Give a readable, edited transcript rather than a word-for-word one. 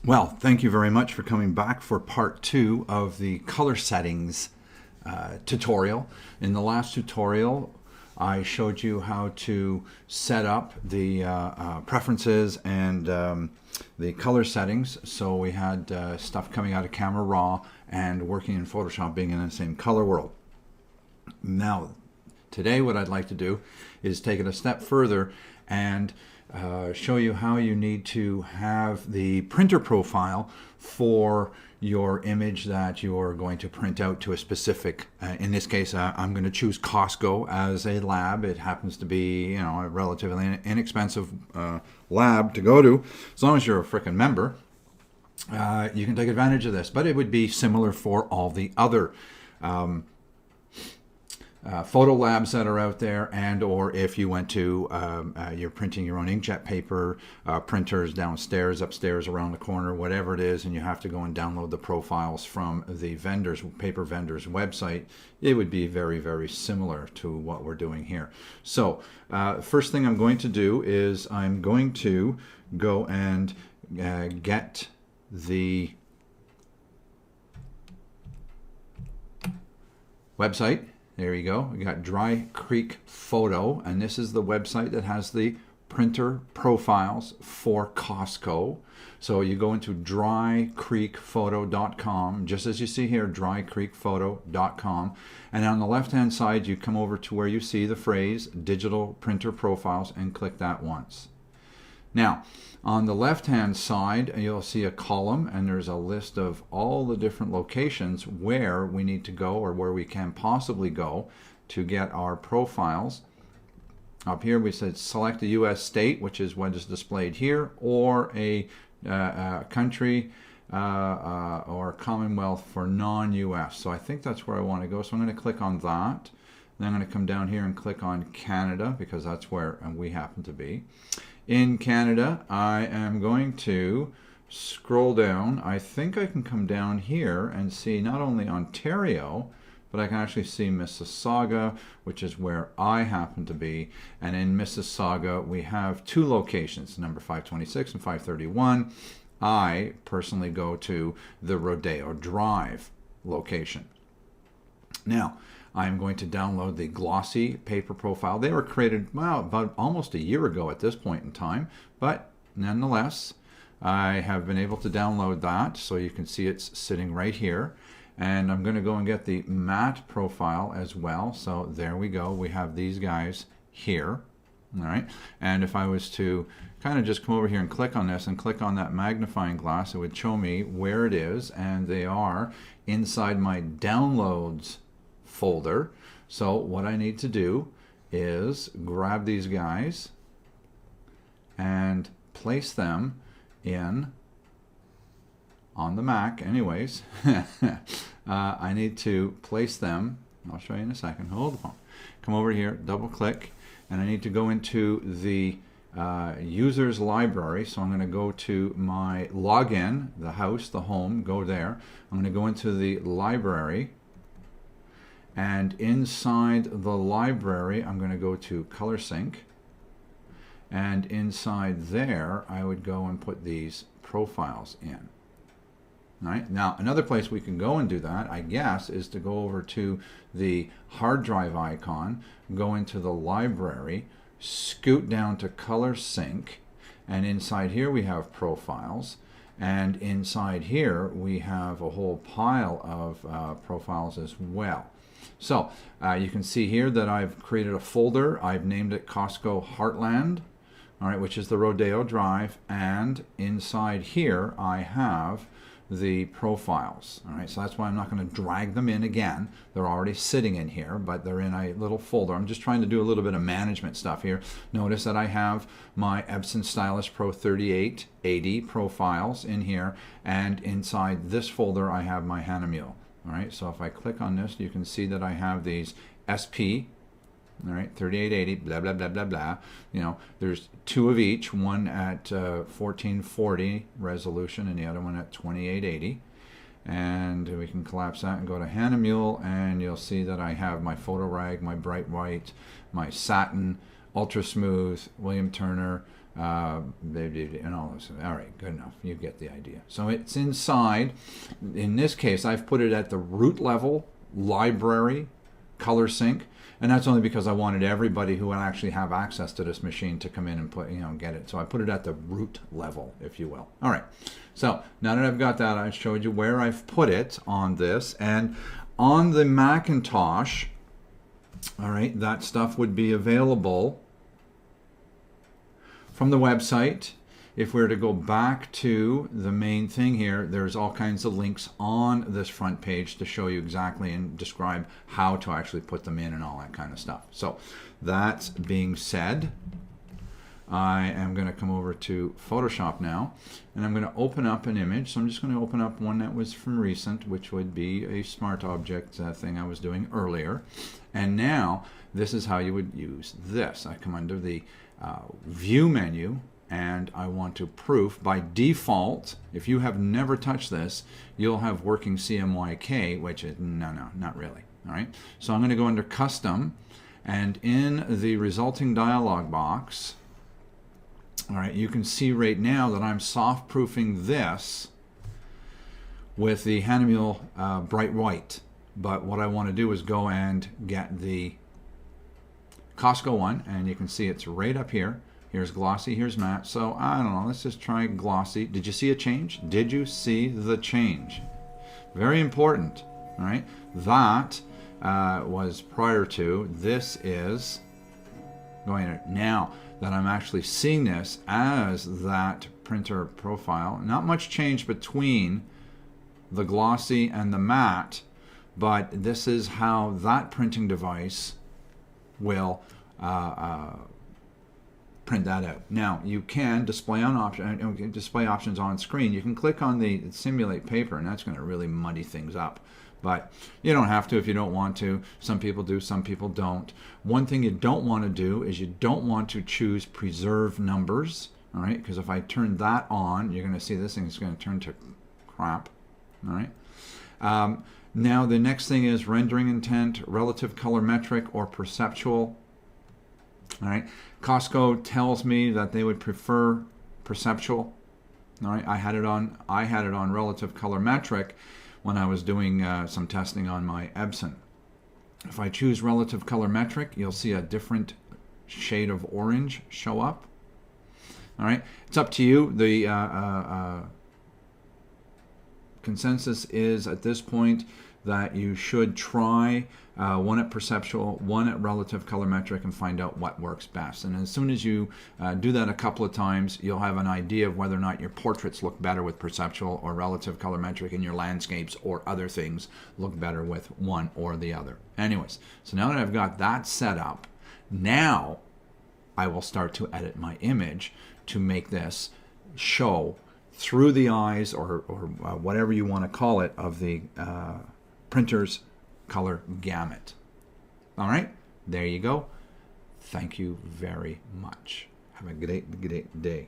Well, thank you very much for coming back for part two of the color settings tutorial. In the last tutorial, I showed you how to set up the preferences and the color settings. So we had stuff coming out of Camera Raw and working in Photoshop being in the same color world. Now, today what I'd like to do is take it a step further and show you how you need to have the printer profile for your image that you're going to print out to a specific, in this case, I'm going to choose Costco as a lab. It happens to be, you know, a relatively inexpensive lab to go to. As long as you're a frickin' member, you can take advantage of this. But it would be similar for all the other photo labs that are out there, and or if you went to you're printing your own inkjet paper, printers downstairs, upstairs, around the corner, whatever it is, and you have to go and download the profiles from the paper vendor's website, it would be very, very similar to what we're doing here. So first thing I'm going to do is I'm going to go and get the website. There you go. We got Dry Creek Photo, and this is the website that has the printer profiles for Costco. So you go into drycreekphoto.com, just as you see here, drycreekphoto.com, and on the left-hand side, you come over to where you see the phrase Digital Printer Profiles and click that once. Now, on the left-hand side, you'll see a column, and there's a list of all the different locations where we need to go or where we can possibly go to get our profiles. Up here, we said select a U.S. state, which is what is displayed here, or a country or Commonwealth for non-U.S. So I think that's where I want to go. So I'm going to click on that. Then I'm going to come down here and click on Canada, because that's where we happen to be. In Canada, I am going to scroll down. I think I can come down here and see not only Ontario, but I can actually see Mississauga, which is where I happen to be. And in Mississauga, we have two locations, number 526 and 531. I personally go to the Rodeo Drive location. Now, I'm going to download the glossy paper profile. They were created, well, about almost a year ago at this point in time, but nonetheless, I have been able to download that, so you can see it's sitting right here. And I'm going to go and get the matte profile as well. So there we go. We have these guys here. All right. And if I was to kind of just come over here and click on this and click on that magnifying glass, it would show me where it is. And they are inside my downloads folder. So what I need to do is grab these guys and place them in on the Mac anyways. I need to place them, I'll show you in a second, hold the phone, come over here, double click, and I need to go into the users library. So I'm going to go to my login, the house, the home, go there. I'm going to go into the library, and inside the library I'm going to go to Color Sync, and inside there I would go and put these profiles in. Right? Now, another place we can go and do that, I guess, is to go over to the hard drive icon, go into the library, scoot down to Color Sync, and inside here we have profiles, and inside here we have a whole pile of profiles as well. So you can see here that I've created a folder. I've named it Costco Heartland, all right, which is the Rodeo Drive, and inside here I have the profiles. All right, so that's why I'm not going to drag them in again. They're already sitting in here, but they're in a little folder. I'm just trying to do a little bit of management stuff here. Notice that I have my Epson Stylus Pro 3880 profiles in here, and inside this folder I have my Hahnemühle. All right, so if I click on this, you can see that I have these SP, all right, 3880, blah, blah, blah, blah, blah. You know, there's two of each, one at 1440 resolution and the other one at 2880. And we can collapse that and go to Hahnemühle, and you'll see that I have my Photorag, my Bright White, my Satin, Ultra Smooth, William Turner, and all this. All right, good enough. You get the idea. So it's inside. In this case, I've put it at the root level, library, color sync, and that's only because I wanted everybody who would actually have access to this machine to come in and put, get it. So I put it at the root level, if you will. All right. So now that I've got that, I showed you where I've put it on this, and on the Macintosh. All right, that stuff would be available from the website. If we were to go back to the main thing here, there's all kinds of links on this front page to show you exactly and describe how to actually put them in and all that kind of stuff. So that being said, I am going to come over to Photoshop now, and I'm going to open up an image. So I'm just going to open up one that was from recent, which would be a smart object thing I was doing earlier. And now this is how you would use this. I come under the View menu, and I want to proof. By default, if you have never touched this, you'll have working CMYK, which is no, not really. All right. So I'm going to go under Custom, and in the resulting dialog box, all right, you can see right now that I'm soft proofing this with the Hahnemühle Bright White. But what I want to do is go and get the Costco one, and you can see it's right up here. Here's glossy, here's matte. So I don't know, let's just try glossy. Did you see a change? Did you see the change? Very important. All right, that was prior to. This is going to, now that I'm actually seeing this as that printer profile. Not much change between the glossy and the matte, but this is how that printing device will print that out. Now you can display options on screen. You can click on the simulate paper, and that's going to really muddy things up. But you don't have to if you don't want to. Some people do, some people don't. One thing you don't want to do is you don't want to choose preserve numbers. All right, because if I turn that on, you're going to see this thing is going to turn to crap. All right. Now the next thing is rendering intent, relative color metric, or perceptual. All right. Costco tells me that they would prefer perceptual. All right. I had it on relative color metric when I was doing some testing on my Epson. If I choose relative color metric, you'll see a different shade of orange show up. All right. It's up to you. The consensus is at this point that you should try one at perceptual, one at relative color metric, and find out what works best. And as soon as you do that a couple of times, you'll have an idea of whether or not your portraits look better with perceptual or relative color metric, and your landscapes or other things look better with one or the other. Anyways, so now that I've got that set up, now I will start to edit my image to make this show through the eyes, or whatever you want to call it, of the printer's color gamut. All right, there you go. Thank you very much. Have a great day.